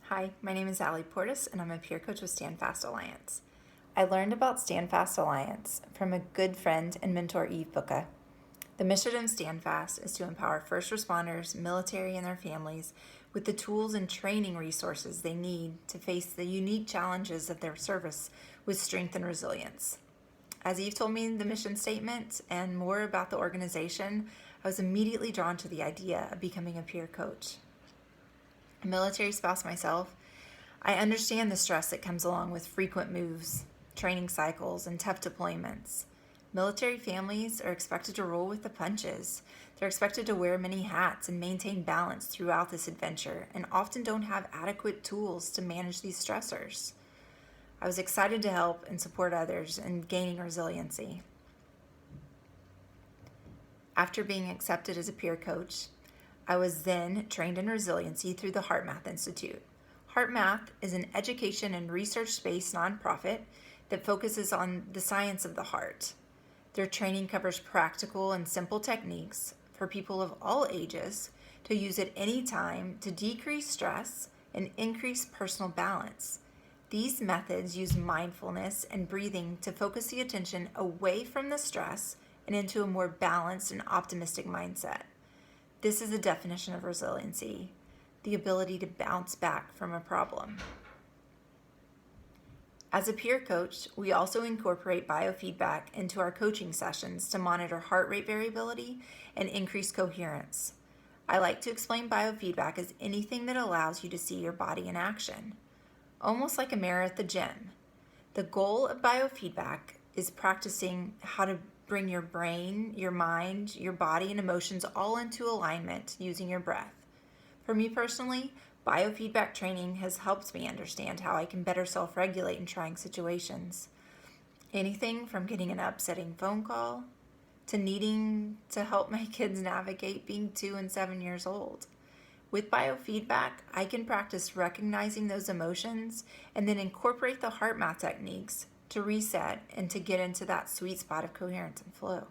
Hi, my name is Allie Portis, and I'm a peer coach with StandFast Alliance. I learned about StandFast Alliance from a good friend and mentor, Eve Bucca. The mission of StandFast is to empower first responders, military, and their families with the tools and training resources they need to face the unique challenges of their service with strength and resilience. As Eve told me the mission statement and more about the organization, I was immediately drawn to the idea of becoming a peer coach. A military spouse myself, I understand the stress that comes along with frequent moves, training cycles, and tough deployments. Military families are expected to roll with the punches. They're expected to wear many hats and maintain balance throughout this adventure, and often don't have adequate tools to manage these stressors. I was excited to help and support others in gaining resiliency. After being accepted as a peer coach, I was then trained in resiliency through the HeartMath Institute. HeartMath is an education and research-based nonprofit that focuses on the science of the heart. Their training covers practical and simple techniques for people of all ages to use at any time to decrease stress and increase personal balance. These methods use mindfulness and breathing to focus the attention away from the stress and into a more balanced and optimistic mindset. This is the definition of resiliency, the ability to bounce back from a problem. As a peer coach, we also incorporate biofeedback into our coaching sessions to monitor heart rate variability and increase coherence. I like to explain biofeedback as anything that allows you to see your body in action, almost like a mirror at the gym. The goal of biofeedback is practicing how to bring your brain, your mind, your body, and emotions all into alignment using your breath. For me personally, biofeedback training has helped me understand how I can better self-regulate in trying situations. Anything from getting an upsetting phone call to needing to help my kids navigate being 2 and 7 years old. With biofeedback, I can practice recognizing those emotions and then incorporate the HeartMath techniques to reset and to get into that sweet spot of coherence and flow.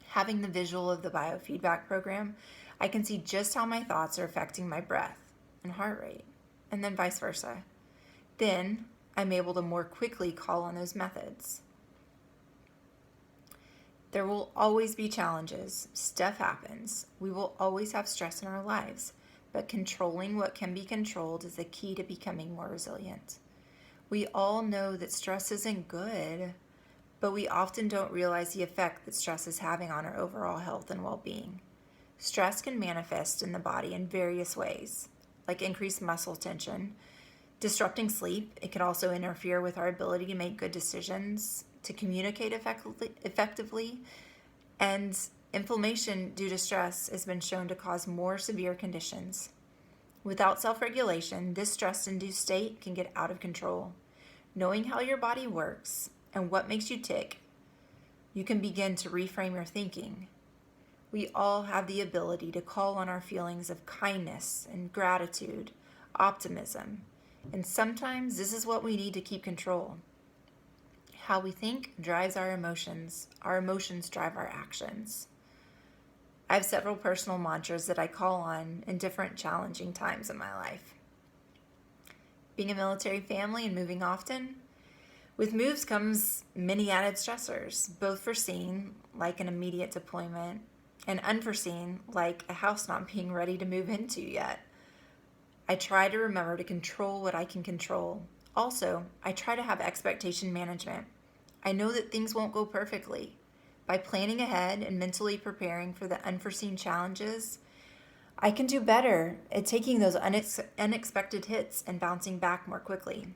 Having the visual of the biofeedback program, I can see just how my thoughts are affecting my breath and heart rate, and then vice versa. Then I'm able to more quickly call on those methods. There will always be challenges. Stuff happens. We will always have stress in our lives, but controlling what can be controlled is the key to becoming more resilient. We all know that stress isn't good, but we often don't realize the effect that stress is having on our overall health and well-being. Stress can manifest in the body in various ways, like increased muscle tension, disrupting sleep. It can also interfere with our ability to make good decisions, to communicate effectively, and inflammation due to stress has been shown to cause more severe conditions. Without self-regulation, this stress-induced state can get out of control. Knowing how your body works and what makes you tick, you can begin to reframe your thinking. We all have the ability to call on our feelings of kindness and gratitude, optimism, and sometimes this is what we need to keep control. How we think drives our emotions drive our actions. I have several personal mantras that I call on in different challenging times in my life. Being a military family and moving often, with moves comes many added stressors, both foreseen, like an immediate deployment, and unforeseen, like a house not being ready to move into yet. I try to remember to control what I can control. Also, I try to have expectation management. I know that things won't go perfectly. By planning ahead and mentally preparing for the unforeseen challenges, I can do better at taking those unexpected hits and bouncing back more quickly.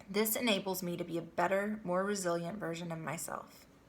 This enables me to be a better, more resilient version of myself.